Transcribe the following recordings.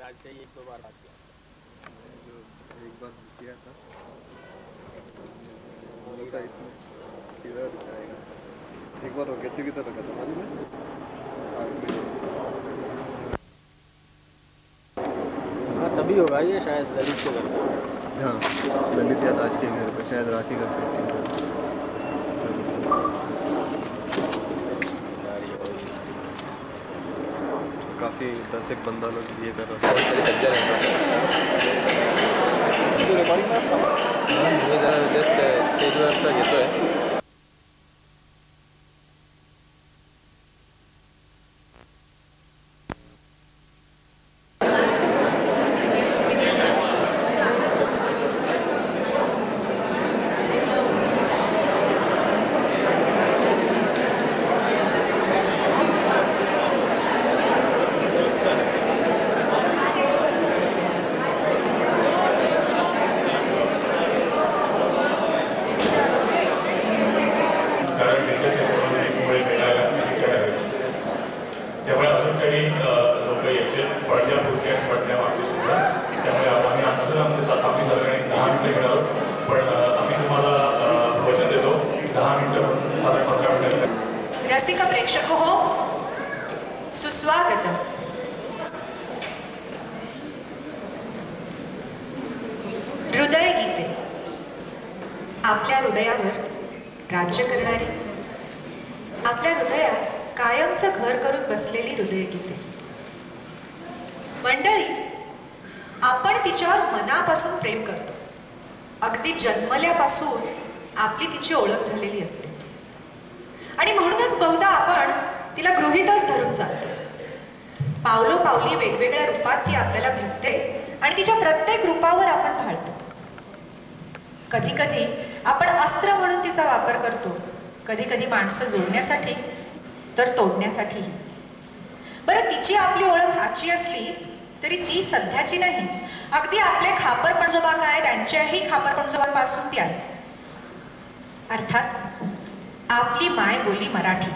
आज से 1-2 बार बात किया, जो एक बार किया था वो था इसमें किधर जाएगा। एक बार गेट टुगेदर रखा था मालूम है स्टार्ट में। हाँ तभी होगा ये शायद ललित के घर पे। हाँ ललित या राज के घर पे शायद राखी करते थे। काफ़ी 10 एक बंदा लोग ये कर रहा मुझे जरा जस्ट स्टेजवरचा घेतोय. त्यामुळे अजून काही लोक याचे पडद्या पुढच्या पडद्या मागचे सुद्धा त्यामुळे आम्ही अजून आमचे 7 सगळे 10 मिनिटं घेणार आहोत. पण आम्ही तुम्हाला वचन देतो 10 मिनिटं साधारण 15 मिनिटं. रसिक प्रेक्षक हो सुस्वागतम. हृदय गीते आपल्या हृदयावर राज्य करणारी, आपल्या हृदयात कायमचं घर करून बसलेली हृदयगीते. मंडळी, आपण तिच्यावर मनापासून प्रेम करतो. अगदी जन्मल्यापासून आपली तिची ओळख झालेली असते आणि म्हणूनच बहुधा आपण तिला गृहीतच धरून चालतो. पावलोपावली वेगवेगळ्या रूपात ती आपल्याला भेटते आणि तिच्या प्रत्येक रूपावर आपण भाळतो. कधी कधी आपण अस्त्र म्हणून तिचा वापर करतो, कधी कधी माणसं जोडण्यासाठी तर तोडण्यासाठीही. बरं, तिची आपली ओळख आजची असली तरी ती सध्याची नाही. अगदी आपले खापर पणजोबा काय त्यांच्याही खापर पणजोबांपासून ती आहे. अर्थात आपली माय बोली मराठी.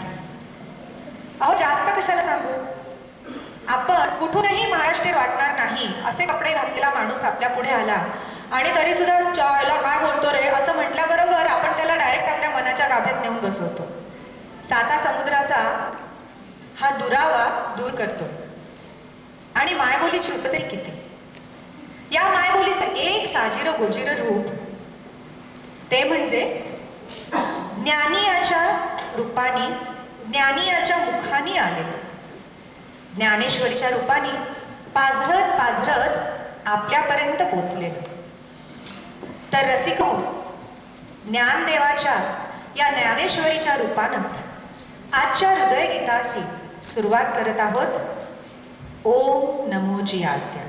अहो जास्त कशाला सांगू, आपण कुठूनही महाराष्ट्रीय वाटणार नाही असे कपडे घातलेला माणूस आपल्या पुढे आला आणि तरी सुद्धा याला काय बोलतो रे असं म्हटल्याबरोबर आपण त्याला डायरेक्ट आपल्या मनाच्या गाभ्यात नेऊन बसवतो. साता समुद्राचा हा दुरावा दूर करतो आणि मायबोलीची उपतरी किती. या मायबोलीचं एक साजिरं गोजिरं रूप ते म्हणजे ज्ञानियाच्या रूपाने, ज्ञानियाच्या मुखानी आले. ज्ञानेश्वरीच्या रूपाने पाझरत पाझरत आपल्यापर्यंत पोचलेलं. तर रसिको, ज्ञानदेवाच्या या ज्ञानेश्वरीच्या रूपानंच आजच्या हृदयगीताची सुरुवात करत आहोत. ओम नमो जी आद्या.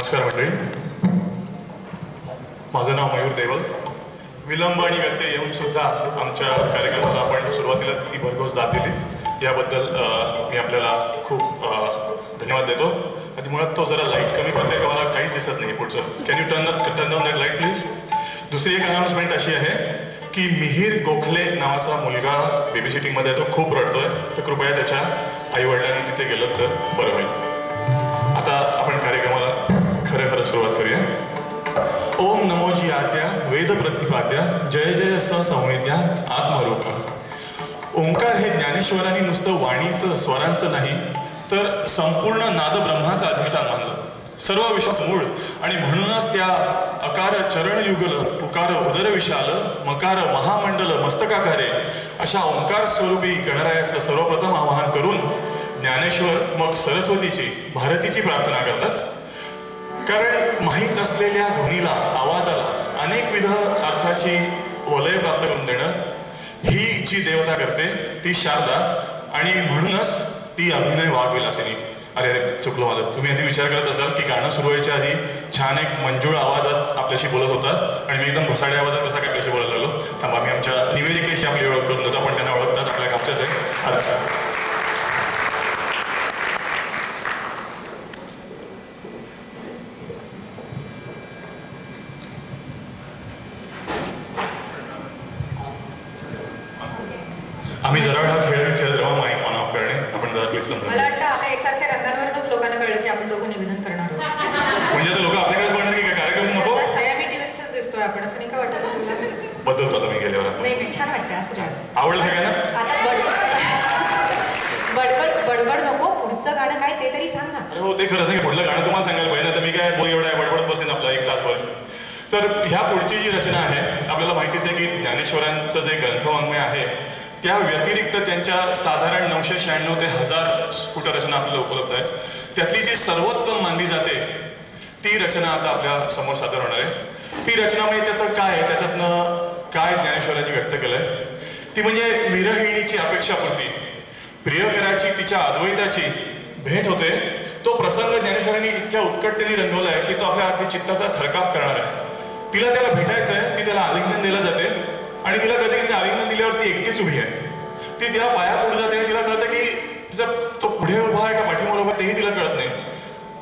नमस्कार मंडळी. माझं नाव मयूर देवल. विलंब आणि व्यत्यय येऊन सुद्धा आमच्या कार्यक्रमाला आपण सुरुवातीला ती भरघोस दाद दिली याबद्दल मी आपल्याला खूप धन्यवाद देतो. आणि मुळात तो जरा लाईट कमी करते का मला काहीच दिसत नाही पुढचं. Can U turn down that light please. दुसरी एक अनाउन्समेंट अशी आहे की मिहीर गोखले नावाचा मुलगा बेबी सिटिंगमध्ये तो खूप रडतोय, तर कृपया त्याच्या आईवडिलांनी तिथे गेलं तर बरं होईल. आता आपण कार्यक्रमाला खरं सुरुवात करूया. ओम नमोजी आद्या वेद प्रतिपाद्या जय जय स संवेद्या आत्मरूप. ओंकार हे ज्ञानेश्वरांनी नुसतं वाणीचं स्वरांचं नाही तर संपूर्ण नाद ब्रह्माचं अधिष्ठान मानलं. सर्व विश्वास मूळ आणि म्हणूनच त्या अकार चरण युगल उकार उदर विशाल मकार महामंडल मस्तकाकारे अशा ओंकार स्वरूपी गणरायाचं सर्वप्रथम आवाहन करून ज्ञानेश्वर मग सरस्वतीची भारतीची प्रार्थना करतात. कारण माहीत असलेल्या ध्वनीला आवाजाला अनेकविध अर्थाची वलय प्राप्त करून देणं ही जी देवता करते ती शारदा, आणि म्हणूनच ती अभिनय वाघविलासिनी. अरे चुकलो माझं. तुम्ही आधी विचार करत असाल की गाणं सुरू व्हायच्या आधी छान एक मंजूळ आवाजात आपल्याशी बोलत होता आणि मी एकदम भसाडे आवाजात कसा काय आपल्याशी बोलायला लागलो. थांबा, मी आमच्या निवेदिकेशी आपली ओळख करून देतो. आपण त्यांना ओळखतात, आपल्या गावच्याच आहे. अर्थ आम्ही जरा हा खेळ खेळत राहू. माईक ऑन ऑफ करणे आपण जरा प्लीज समजा. मला वाटतं आता एकसारख्या रंगांवरूनच लोकांना कळलं की आपण दोघं निवेदन करणार आहोत. म्हणजे आता लोक आपल्याकडे पडणार की कार्यक्रम नको. आता सयामी टीव्हीच दिसतोय आपण, असं नाही का वाटत तुला? बदलतो आता मी गेल्यावर. नाही नाही, छान वाटतं असं. आवडलं काय ना? आता बडबड बडबड नको, पुढचं गाणं काय ते तरी सांग ना. अरे हो, ते खरं नाही. पुढलं गाणं तुम्हाला सांगायला पाहिजे ना. तर मी काय बोल एवढा बडबड बसेन आपला एक तासभर. तर ह्या पुढची जी रचना आहे आपल्याला माहितीच आहे की ज्ञानेश्वरांचं जे ग्रंथवाङ्मय आहे त्या व्यतिरिक्त त्यांच्या साधारण 996 ते 1000 स्फुटरचना आपल्याला उपलब्ध आहेत. त्यातली जी सर्वोत्तम मानली जाते ती रचना आता आपल्या समोर सादर होणार आहे. ती रचना म्हणजे त्याचं काय, त्याच्यातनं काय ज्ञानेश्वरांनी व्यक्त केलंय ती म्हणजे विरहिणीची अपेक्षापूर्ती, प्रियकराची तिच्या अद्वैताची भेट होते. तो प्रसंग ज्ञानेश्वरांनी इतक्या उत्कटतेने रंगवलाय की तो आपल्या अगदी चित्ताचा थरकाप करणार आहे. तिला त्याला भेटायचं आहे, ती त्याला आलिंगन दिलं जाते आणि तिला कळतं की तिला आलिंगन दिल्यावर ती एकटीच उभी आहे. ती तिला पाया पुढे जाते आणि तिला कळतं की तिचा तो पुढे उभा आहे का पाठीमागे उभा तेही तिला कळत नाही.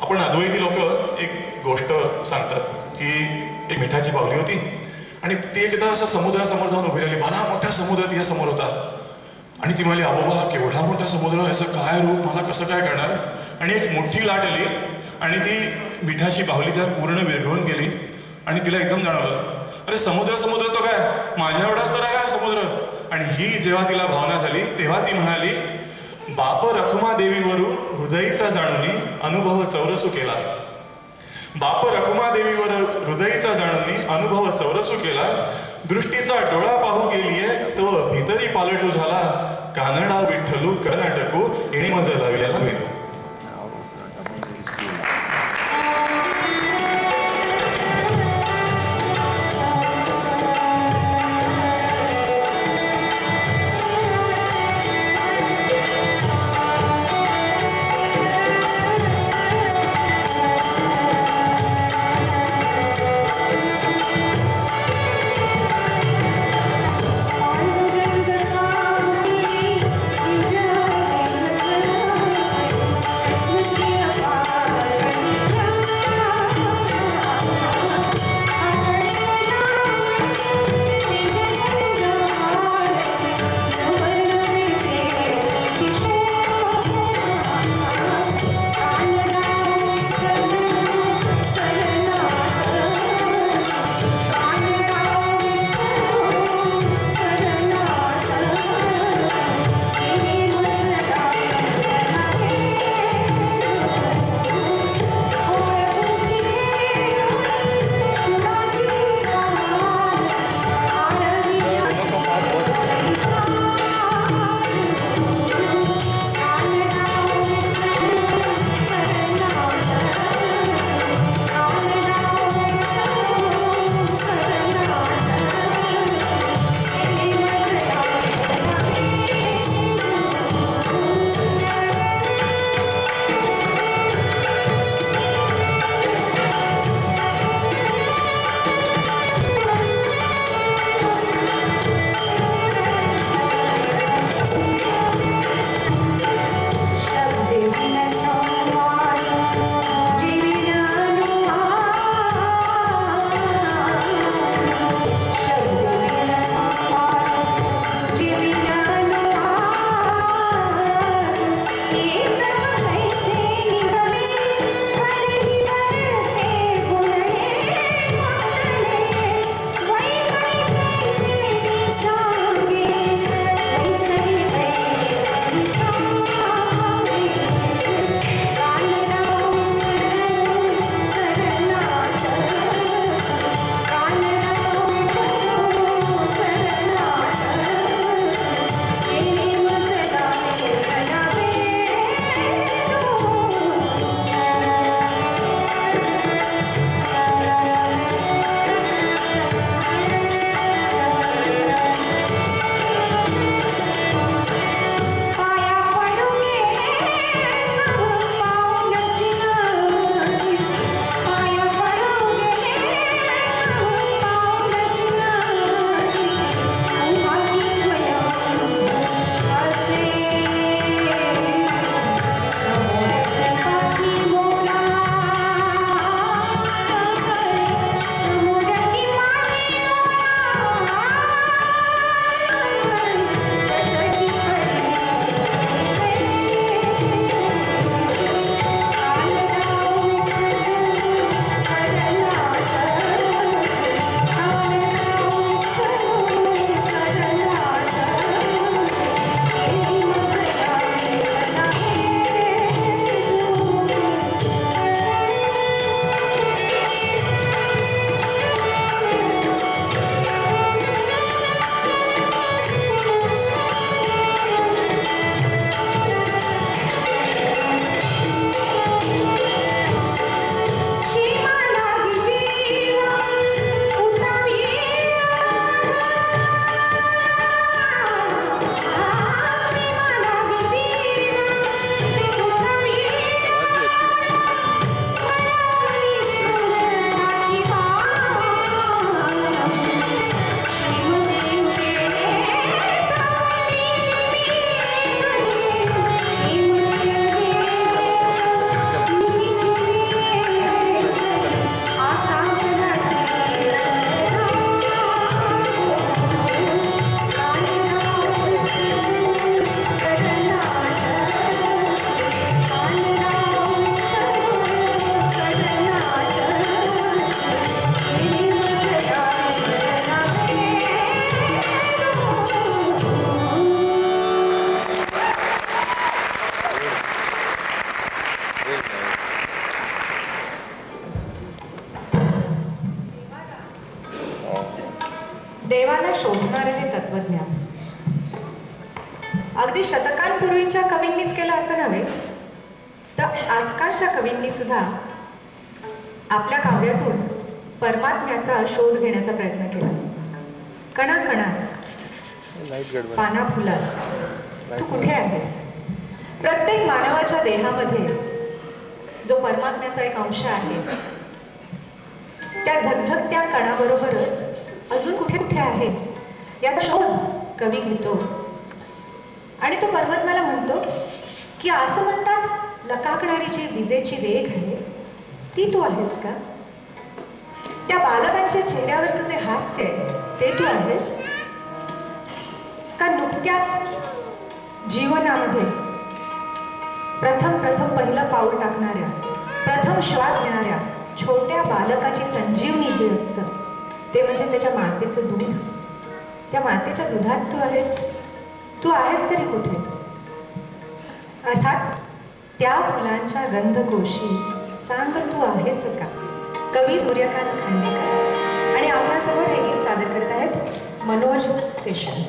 आपण अद्वैती लोक एक गोष्ट सांगतात की एक मिठाची बाहुली होती आणि ती एकदा असं समुद्रासमोर जाऊन उभी राहिली. भला मोठा समुद्र तिच्या समोर होता आणि ती म्हणाली, अबोबा केवढा मोठा समुद्र, याचं काय रूप, मला कसं काय करणार. आणि एक मोठी लाट आली आणि ती मिठाची बाहुली त्यात पूर्ण विरघळून गेली आणि तिला एकदम जाणवलं, अरे समुद्र तो काय, माझ्या एवढाच तर आहे हा समुद्र. आणि ही जेव्हा तिला भावना झाली तेव्हा ती म्हणाली, बाप रखुमा देवीवरून हृदयीचा जाणूनी अनुभव चौरसू केला. बाप रखुमा देवीवर हृदयीचा जाणूनी अनुभव चौरसू केला. दृष्टीचा डोळा पाहू गेलीये तो भीतरी पालटू झाला. कानडा विठ्ठलू कर्नाटकू येणे मज लावियाला मिळतो. शतकांपूर्वीच्या कवींनीच केलं असं नव्हे, तर आजकालच्या कवींनी सुद्धा आपल्या काव्यातून परमात्म्याचा शोध घेण्याचा प्रयत्न केला. कणाकणात, लाईट गडबड. पाना फुलात तू कुठे आहेस? प्रत्येक मानवाच्या देहामध्ये जो परमात्म्याचा एक अंश आहे, त्या झगझगत्या कणाबरोबरच अजून कुठे कुठे आहे याचा शोध कवी घेतो. आणि तो परमात्म्याला म्हणतो की असं म्हणतात लकाकणारी जी विजेची रेघ आहे ती तू आहेस का? त्या बालकांच्या चेहऱ्यावरचं जे हास्य आहे ते तू आहेस का? नुकत्याच जीवनामध्ये प्रथम पहिलं पाऊल टाकणाऱ्या, प्रथम श्वास घेणाऱ्या छोट्या बालकाची संजीवनी जे असतं ते म्हणजे त्याच्या मातेचं दूध. त्या मातेच्या दुधात तू आहेस. तू आहेस तरी कुठे? अर्थात त्या फुलांच्या गंधकोशी सांग तू आहेस का? कवी सूर्यकांत खांडेकर आणि आपल्यासमोर हे गीत सादर करत आहेत मनोज सेशन.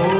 Oh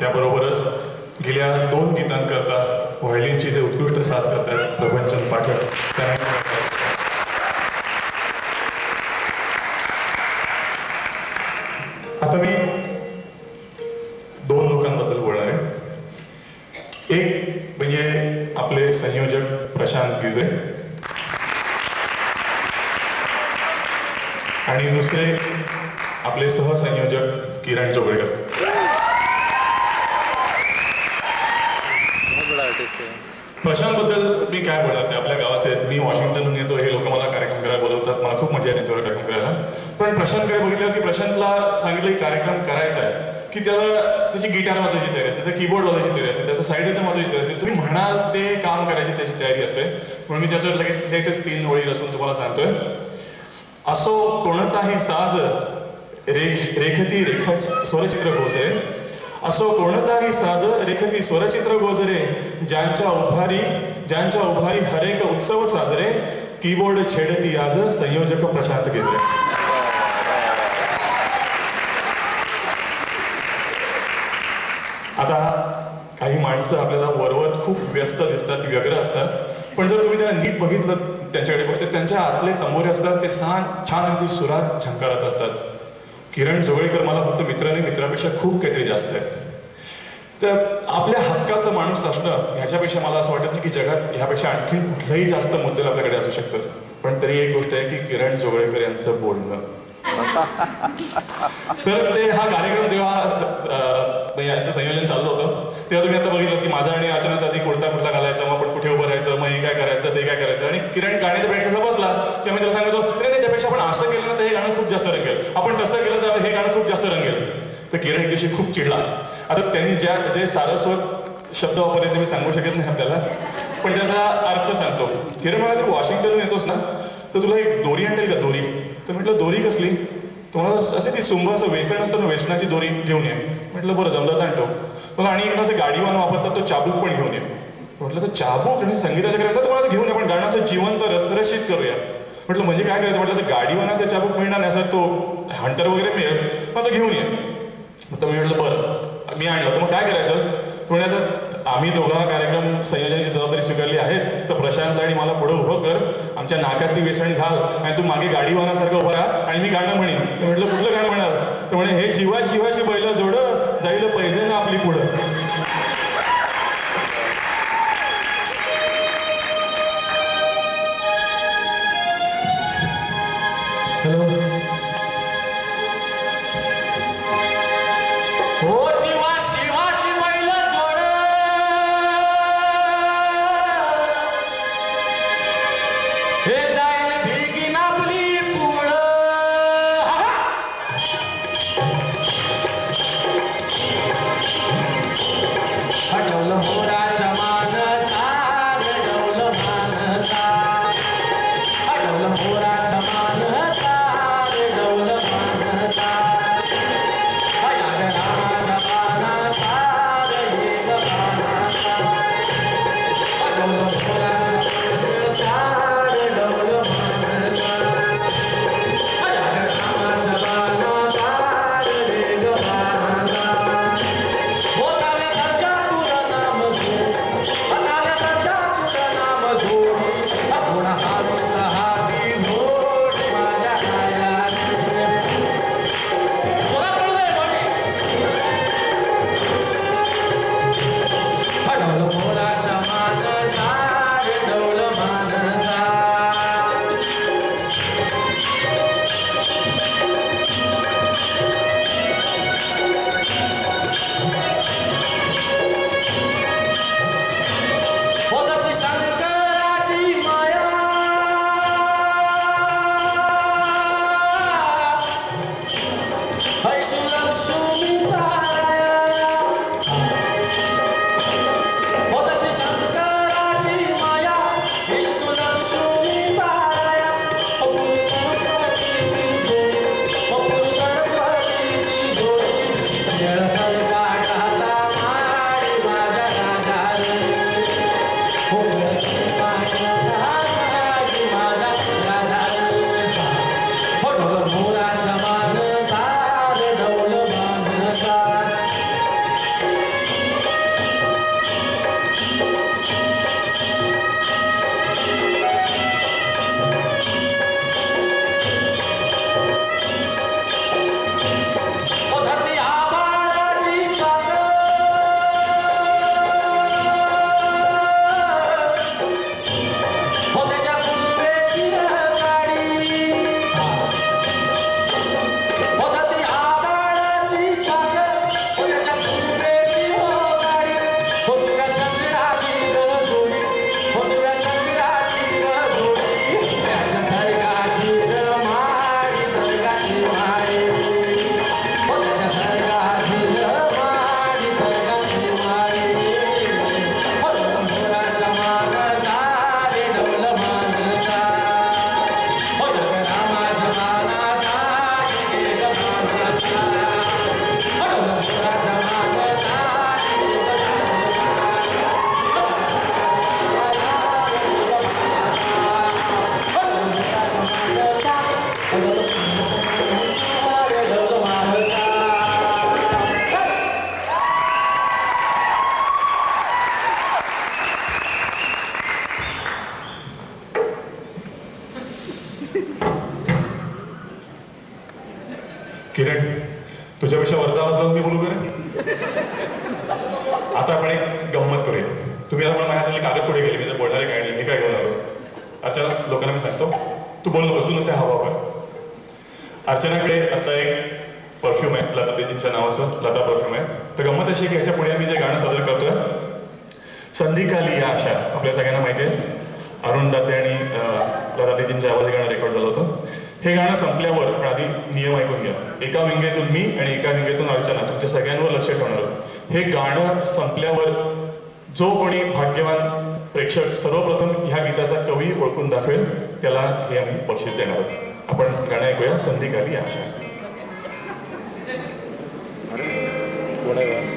त्याबरोबरच गेल्या 2 गीतांकरता व्हायलिनची जे उत्कृष्ट साथ करतात प्रभंचन पाठक त्यांना आता मी 2 लोकांबद्दल बोलणार आहे. एक म्हणजे आपले संयोजक प्रशांत गिजे आणि दुसरे आपले सहसंयोजक किरण जोगळेकर. प्रशांत बद्दल मी काय बोलणार, ते आपल्या गावाचे आहेत. मी वॉशिंग्टनहून येतो, हे लोक मला कार्यक्रम करायला बोलवतात, मला खूप मजा येते त्यांच्यावर कार्यक्रम करायला. पण प्रशांतकडे बघितलं की प्रशांतला सांगितलं की कार्यक्रम करायचा आहे की त्याला त्याची गिटार वाजवायची तयारी असते, त्याचा कीबोर्ड वाजवायची तयारी असते, त्याचं साईड रिदम वाजवायची तयारी असते. तुम्ही म्हणाल ते काम करायची त्याची तयारी असते. म्हणून मी त्याच्यावर लगेच 3 ओळी रचून तुम्हाला सांगतोय. असो कोणताही साज रेखती स्वरचित्र गोजरे, असो कोणताही साज रेखती स्वरचित्र गोजरे, ज्यांच्या उभारी हरेक उत्सव साजरे, कीबोर्ड छेडती आज संयोजक प्रशांत गिजे. आता काही माणसं आपल्याला वरवर खूप व्यस्त दिसतात, व्यग्र असतात, पण जर तुम्ही त्यांना नीट बघितलं त्यांच्याकडे बघते त्यांच्या आतले तंबोरे असतात ते छान अगदी सुरात झंकारत असतात. किरण जोगळेकर मला फक्त मित्र नाही, मित्रापेक्षा खूप काहीतरी जास्त आहे. तर आपल्या हक्काचं माणूस असणं ह्याच्यापेक्षा मला असं वाटत नाही की जगात ह्यापेक्षा आणखी कुठलंही जास्त मुद्दे आपल्याकडे असू शकतात. पण तरी एक गोष्ट आहे की किरण जोगळेकर यांचं बोलणं. तर ते हा कार्यक्रम जेव्हा यांचं संयोजन चाललं होतं तेव्हा तुम्ही आता बघितलं की माझा आणि अर्चनाचा आधी कुर्ता घालायचा, मग आपण कुठे उभं राहायचं, मग हे काय करायचं ते काय करायचं. आणि किरण गाण्याच्या बेंचला बसला की आम्ही त्याला सांगतो नाही त्यापेक्षा आपण असं केलं ना तर हे गाणं खूप जास्त रंगेल, आपण तसं केलं तर हे गाणं खूप जास्त रंगेल. तर किरण एक दिवशी खूप चिडला. आता त्यांनी जे सारस्वत शब्द वापरले ते मी सांगू शकत नाही आपल्याला, पण त्याचा अर्थ सांगतो. किरण मला तू वॉशिंग्टनहून येतोस ना तर तुला एक दोरी आणेल का, दोरी? तर म्हटलं दोरी कसली? तुम्हाला असे ती सुंभ असं वेसण असतं ना, वेसणाची दोरी घेऊन ये. म्हटलं बरं जमलं आणतो. मला आणि एक असं गाडीवान वापरतात तो चाबूक पण घेऊन ये. म्हटलं तर चाबूक आणि संगीताच्या करायला तुम्हाला घेऊन ये, पण गाणं असं जिवंत रसरशीत करूया. म्हटलं म्हणजे काय करायचं? म्हटलं तर गाडीवानाचा चाबूक मिळणार नाही, असं तो हंटर वगैरे मिळेल, मग तो घेऊन ये. मग मी म्हटलं बरं, मी आणलं. तर मग काय करायचं? तुम्ही आता आम्ही दोघांना कार्यक्रम संयोजनाची जबाबदारी स्वीकारली आहेच, तर प्रशांतला आणि मला पुढे उभं कर, आमच्या नाकात ती वेसण घाल आणि तू मागे गाडीवानासारखं उभा राहा आणि मी गाणं म्हणेन. तर म्हटलं कुठलं गाणं म्हणणार? तर म्हणे हे शिवाची बैल जोड जाईल पैसे ना आपली पुढं. हॅलो हो शिवाची बैल जोड हे जाईल भिगीन आपली पुढं. हटवलं मोराच्या मानता, रडवलं मानता, हटवलं मोराच्या मानता, रडवलं मानता, रामाच्या सांगतो. तू बोल नकोस, तू नसे हवा पण. अर्चनाकडे आता एक परफ्यूम आहे, लता दीदींच्या नावाचं लता परफ्यूम आहे. तर गंमत अशी की ह्याच्या पुढे आम्ही जे गाणं सादर करतोय, संधिकाली या आशा, आपल्या सगळ्यांना माहिती आहे, अरुण दाते आणि लता दीदींच्या आवाजी गाणं रेकॉर्ड झालं होतं. हे गाणं संपल्यावर पण आधी नियम ऐकून घ्या. एका विंगेतून मी आणि एका विंगेतून अर्चना तुमच्या सगळ्यांवर लक्ष ठेवणार आहोत. हे गाणं संपल्यावर जो कोणी भाग्यवान प्रेक्षक सर्वप्रथम ह्या गीताचा कवी ओळखून दाखवेल त्याला हे आम्ही बक्षीस देणार आहोत. आपण गाणं ऐकूया, संधिकाली या आशा. कोण आहे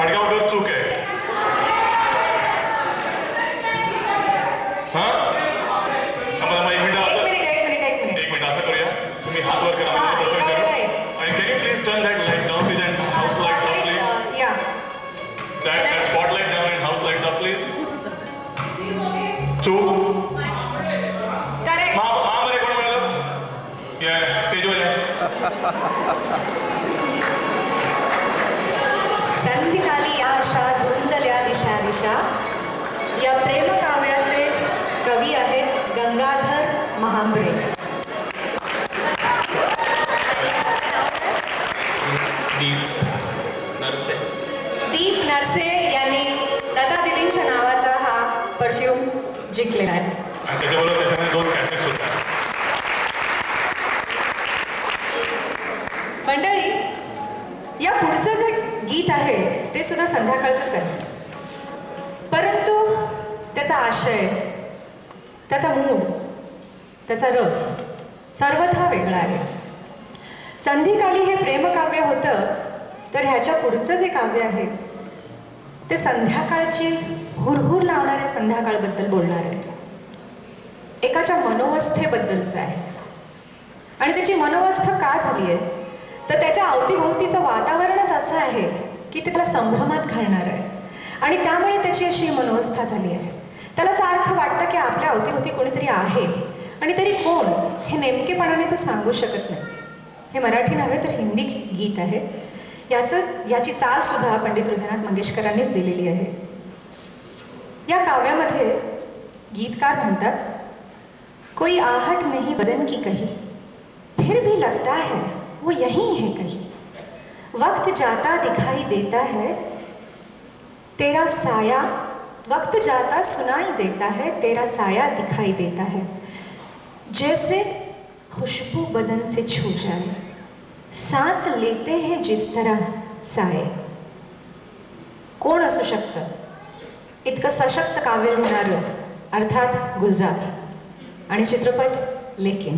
खाडगावकर चूक आहे. हा आम्हाला एक मिनिट असं एक मिनिट असं करूया. तुम्ही हात वर करा. मी प्रथम विचारू. आणि can you please turn that light down please and house lights up please. That spotlight down and house lights up, please. चूक. महामध्ये कोण मिळालं? स्टेजवर या. संधिकाली या आशा धुंदल्या दिशा दिशा. या प्रेमकाव्याचे कवी आहेत गंगाधर महांबरे. दीप नरसे यांनी लता दिदींच्या नावाचा हा परफ्यूम जिंकलेला आहे. आणि त्याच्याबरोबर त्याच्यामध्ये 2 कॅसेट्स होत्या. मंडळी, या पुढचं जे गीत आहे ते सुद्धा संध्याकाळचंच आहे, परंतु त्याचा आशय, त्याचा मूड, त्याचा रस सर्वथा वेगळा आहे. संधिकाली हे प्रेमकाव्य होतं, तर ह्याच्या पुढचं जे काव्य आहे ते संध्याकाळची हुरहुर लावणाऱ्या संध्याकाळबद्दल बोलणार आहे. एकाच्या मनोवस्थेबद्दलचं आहे. आणि त्याची मनोवस्था का झाली आहे तर त्याच्या अवतीभोवतीचं वातावरणच असं आहे की ते त्याला संभ्रमात घालणार आहे. आणि त्यामुळे त्याची अशी मनोवस्था झाली आहे. त्याला सारखं वाटतं की आपल्या अवतीभोवती कोणीतरी आहे, आणि तरी कोण हे नेमकेपणाने तो सांगू शकत नाही. हे मराठी नव्हे तर हिंदी गीत आहे. याची चाल सुद्धा पंडित हृदयनाथ मंगेशकरांनीच दिलेली आहे. या काव्यामध्ये गीतकार म्हणतात, कोई आहट नहीं बदन की कहीं, फिर भी लगता है वो यहीं है कहीं. वक्त जाता दिखाई देता है तेरा साया, वक्त जाता सुनाई देता है तेरा साया दिखाई देता है. जैसे खुशबू बदन से छू जाए, सांस लेते हैं जिस तरह साये. कोण असू शकतं इतकं सशक्त काव्य लिहिणारं? अर्थात गुलजार. आणि चित्रपट लेकिन.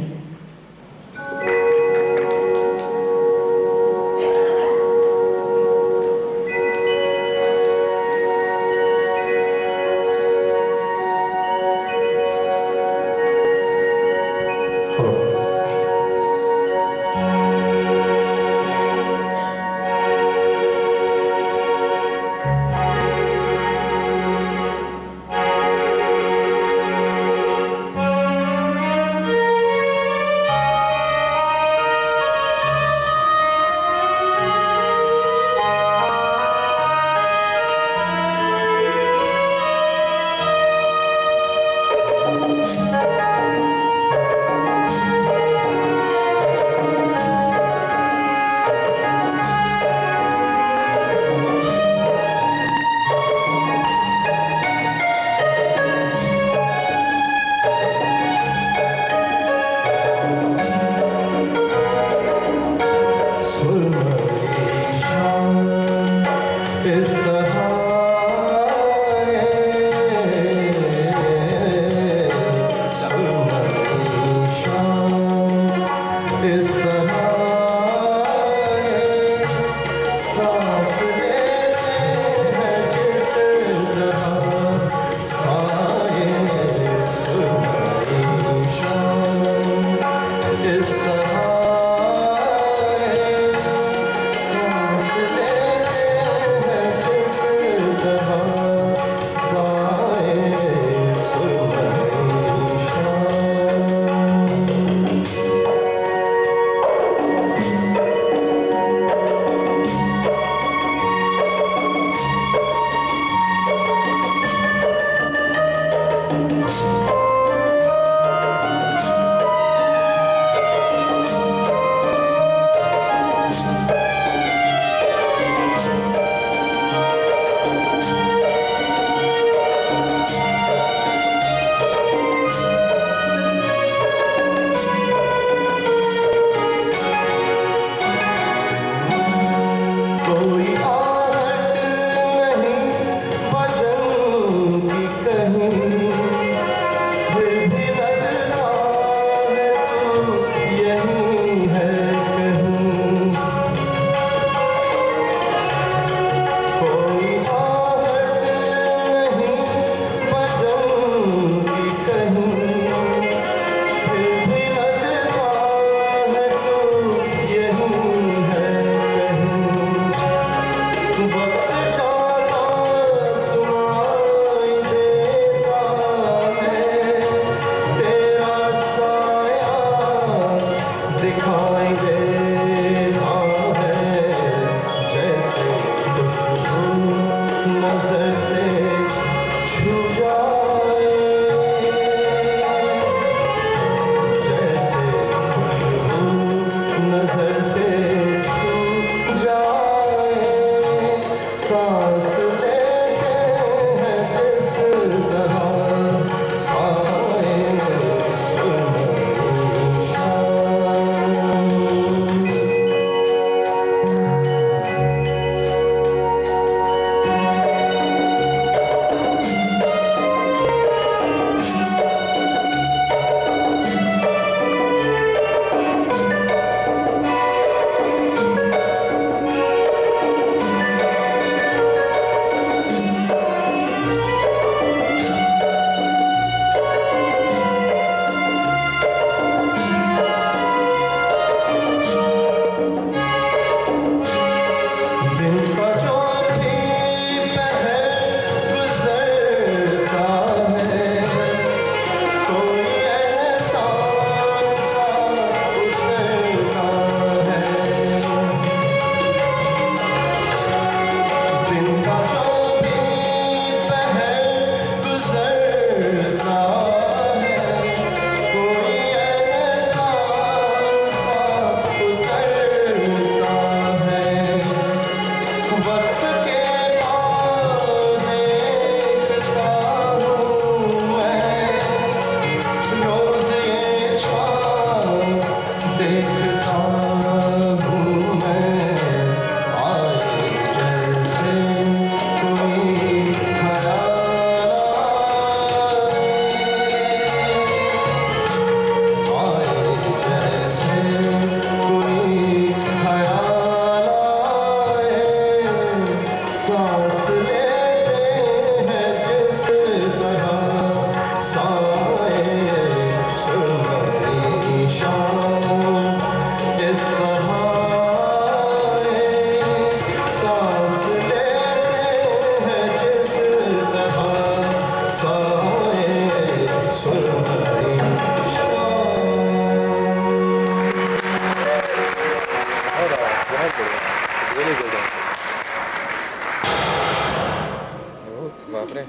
बापरे.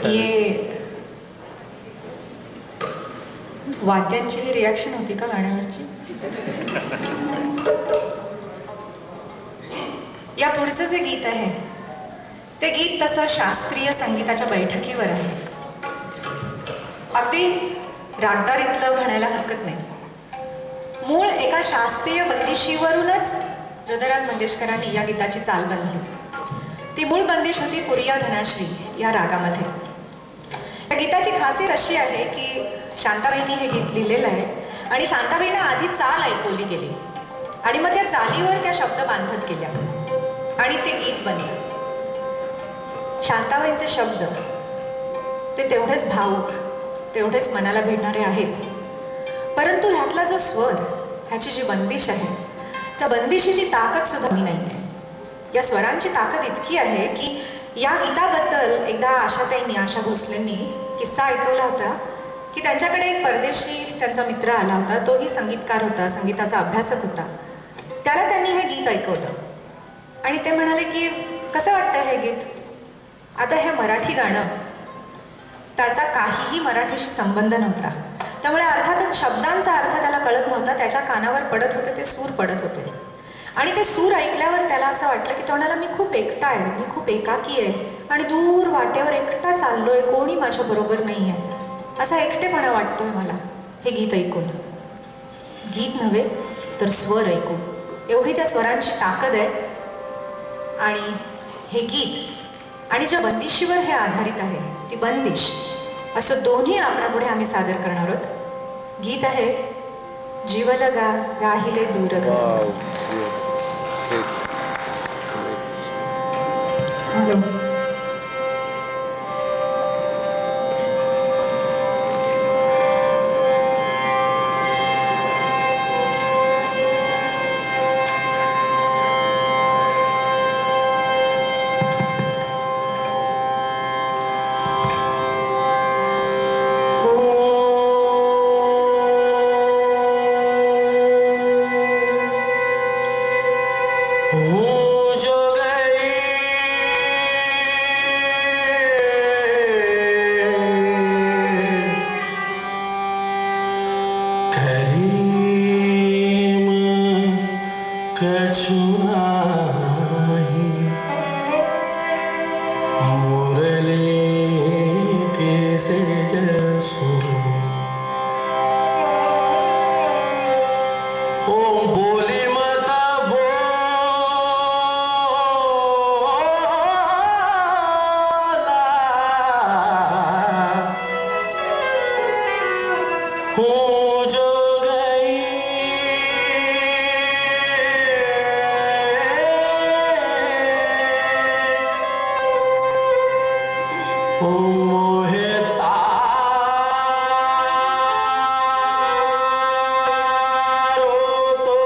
ये वाद्यांची ही रिॲक्शन होती का गाण्यावरची? या पुढचं जे गीत आहे ते गीत तसं शास्त्रीय संगीताच्या बैठकीवर आहे. अगदी रागदारीतलं म्हणायला हरकत नाही. मूळ एका शास्त्रीय बंदिशीवरूनच हृदयराज मंगेशकरांनी या गीताची चाल बांधली. ती मूळ बंदिश होती पुरिया धनाश्री या रागामध्ये. या गीताची खासियत अशी आहे की शांताबाईंनी हे गीत लिहिलेलं आहे आणि शांताबाईंना आधी चाल ऐकवली गेली आणि मग त्या चालीवर त्या शब्द बांधत गेल्या आणि ते गीत बनलं. शांताबाईंचे शब्द ते तेवढेच भावुक, तेवढेच मनाला भिडणारे आहेत, परंतु ह्यातला जो स्वर, ह्याची जी बंदिश आहे, त्या बंदिशीची ताकद सुद्धा कमी नाही आहे. या स्वरांची ताकद इतकी आहे की या गीताबद्दल एकदा आशाताईंनी, आशा भोसलेंनी किस्सा ऐकवला होता की त्यांच्याकडे एक परदेशी त्यांचा मित्र आला होता. तोही संगीतकार होता, संगीताचा अभ्यासक होता. त्याला त्यांनी हे गीत ऐकवलं आणि ते म्हणाले की कसं वाटतं हे गीत? आता हे मराठी गाणं, त्याचा काहीही मराठीशी संबंध नव्हता, त्यामुळे अर्थातच शब्दांचा अर्थ त्याला कळत नव्हता. त्याच्या कानावर पडत होते ते सूर पडत होते आणि ते सूर ऐकल्यावर त्याला असं वाटलं की तो म्हणाला मी खूप एकटा आहे, मी खूप एकाकी आहे आणि दूर वाटेवर एकटा चाललोय, कोणी माझ्या बरोबर नाही आहे, असा एकटेपणा वाटतोय मला हे गीत ऐकून. गीत नव्हे तर स्वर ऐकून, एवढी त्या स्वरांची ताकद आहे. आणि हे गीत आणि ज्या बंदिशीवर हे आधारित आहे ती बंदिश, असं दोन्ही आपणापुढे आम्ही सादर करणार आहोत. गीत आहे जीवलगा राहिले दूरगा. हॅलो. जो गई करीम कछु नाही मुरली कैसे जसो ओ बोली मता हूँ जो गई ओ मोहे तारो तो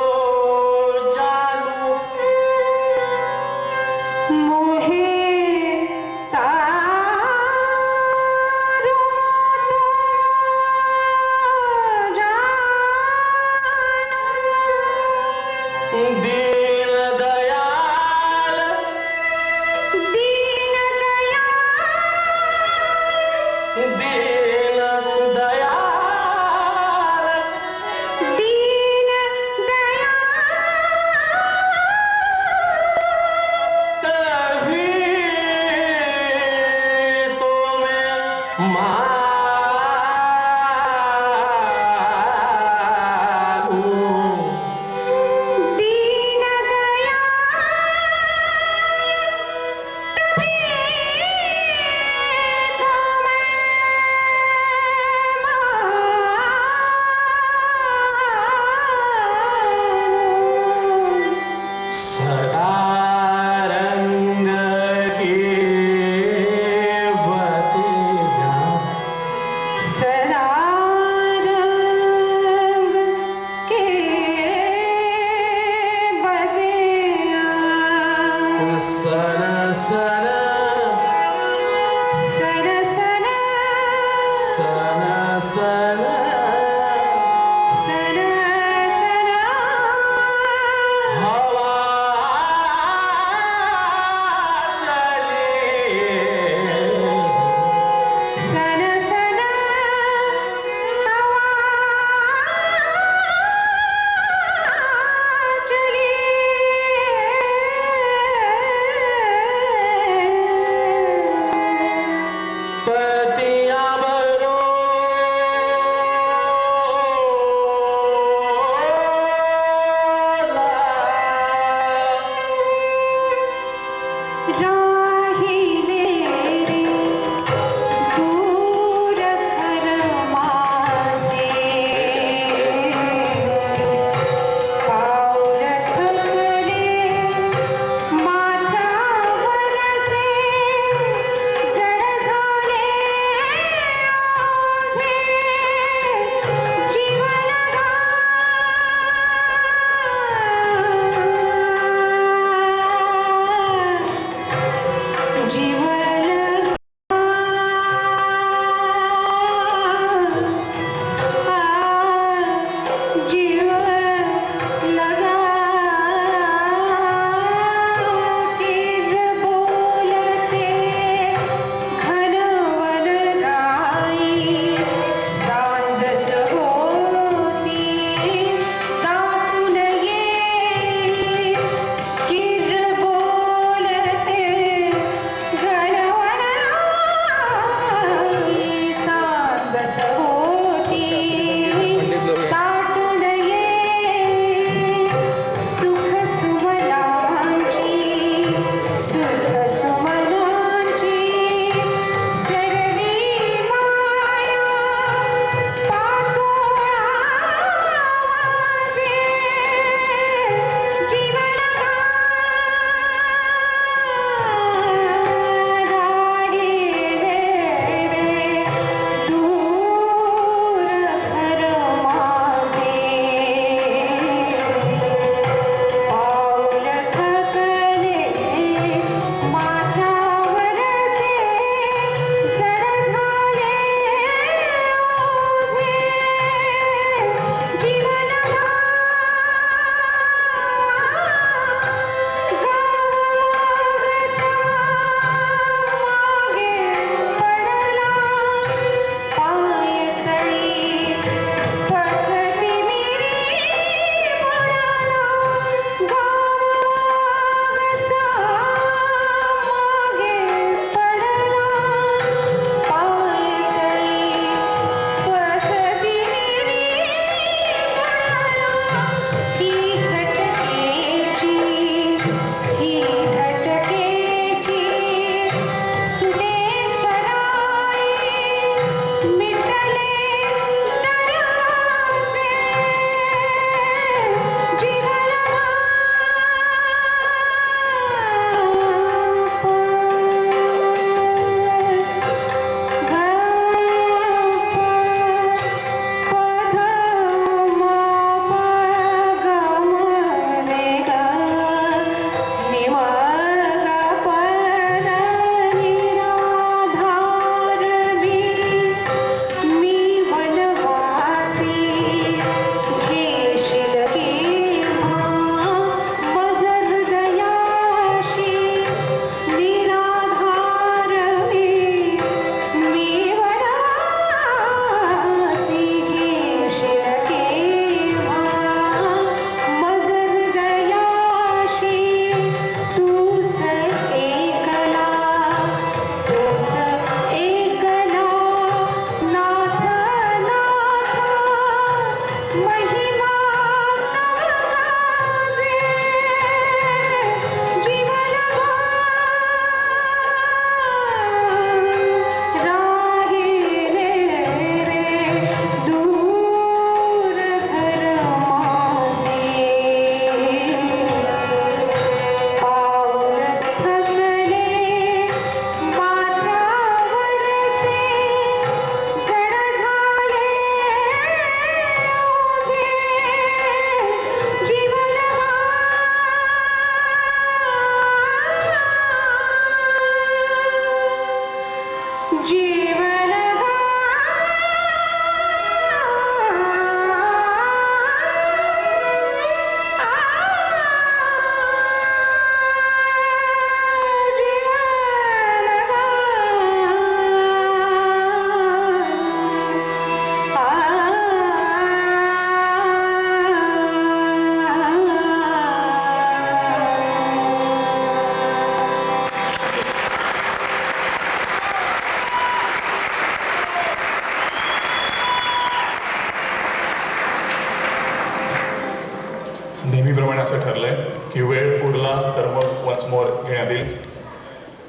नेहमीप्रमाणे असं ठरलंय की वेळ पुरला तर मग वन्स मोर घेण्यात येईल.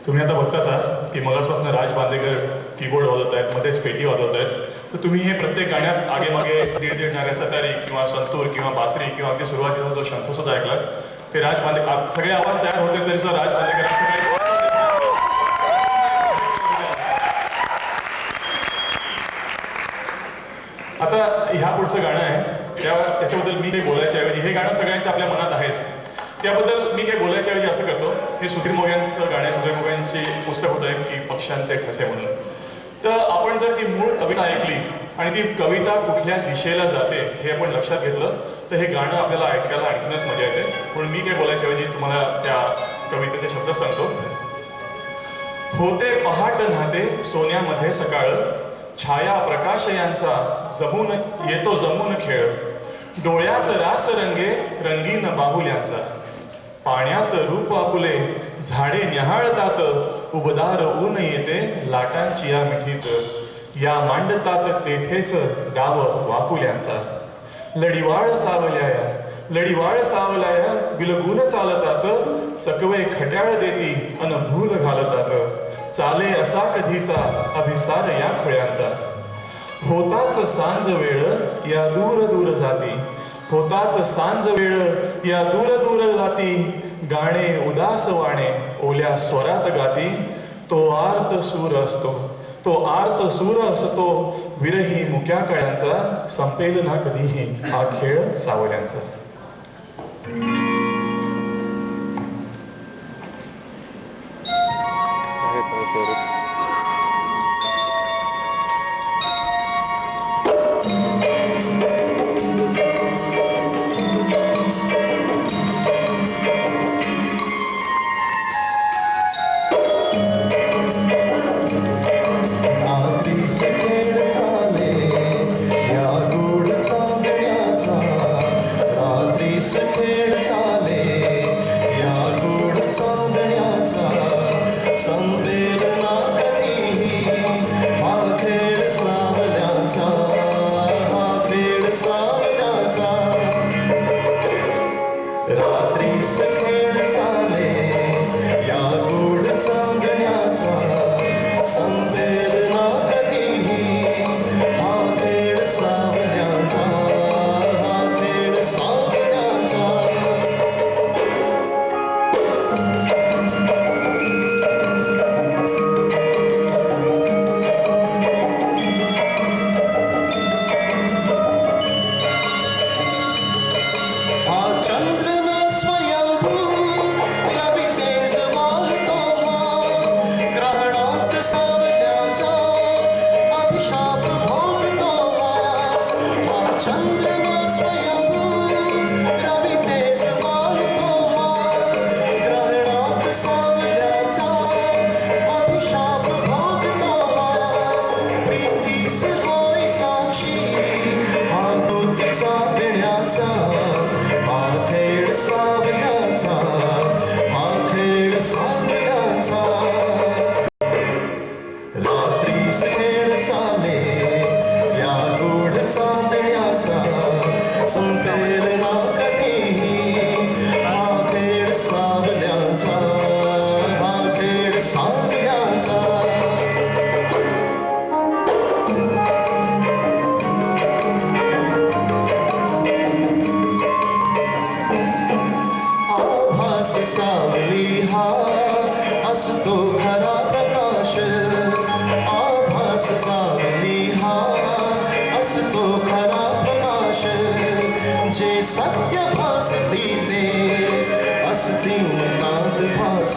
तुम्ही आता बघताच आहात की मगासपासून राज बांदेकर कीबोर्ड वाजवत आहेत, मध्येच पेटी वाजवत आहेत. तर तुम्ही हे प्रत्येक गाण्यात आगे मागे दीड नाऱ्या सतारी किंवा संतूर किंवा बासरी किंवा अगदी सुरुवातीचा जो शंख सुद्धा ऐकलात ते राज बांदेकर सगळे आवाज तयार होते तरी सुद्धा राज बांदेकर असं काही. आता ह्या पुढचं गाणं आहे त्याच्याबद्दल मी काही बोलायच्या ऐवजी हे गाणं सगळ्यांच्या आपल्या मनात आहेच. त्याबद्दल मी काही बोलायच्या ऐवजी असं करतो. हे सुधीर मोघ्यांचं गाणं, सुधीर मोघ्यांची पुस्तक होतं आहे की पक्ष्यांचे ठसे म्हणून. तर आपण जर ती मूळ कविता ऐकली आणि ती कविता कुठल्या दिशेला जाते हे आपण लक्षात घेतलं तर हे गाणं आपल्याला ऐकायला आणखीनच मजा येते. म्हणून मी काही बोलायच्या ऐवजी तुम्हाला त्या कवितेचे शब्द सांगतो. होते पहाट न्हाते सोन्यामध्ये सकाळ, छाया प्रकाश यांचा जमून येतो जमून खेळ, डोळ्यात रास रंगे रंगीन बाहुल्यांचा, पाण्यात रूप आपुले झाडे न्याहाळतात, उबदार ऊन येते लाटांची या मिठीत, या मांडतात तेथेच डाव वाकुल्यांचा, लढिवाळ सावल्याया बिलगून चालतात, चकवे खट्याळ देती अन भूल घालतात, चाले असा कधीचा अभिसार या खळ्यांचा, होताच सांज वेळ या दूर दूर जाती, होताच सांज वेळ या दूर दूर जाती, गाणे उदास वाणे ओल्या स्वरात गाती, तो आर्त सूर असतो विरही मुक्या कळ्यांचा, संपेल ना कधीही हा खेळ सावल्यांचा. सत्य भासती ते असती नितांत भास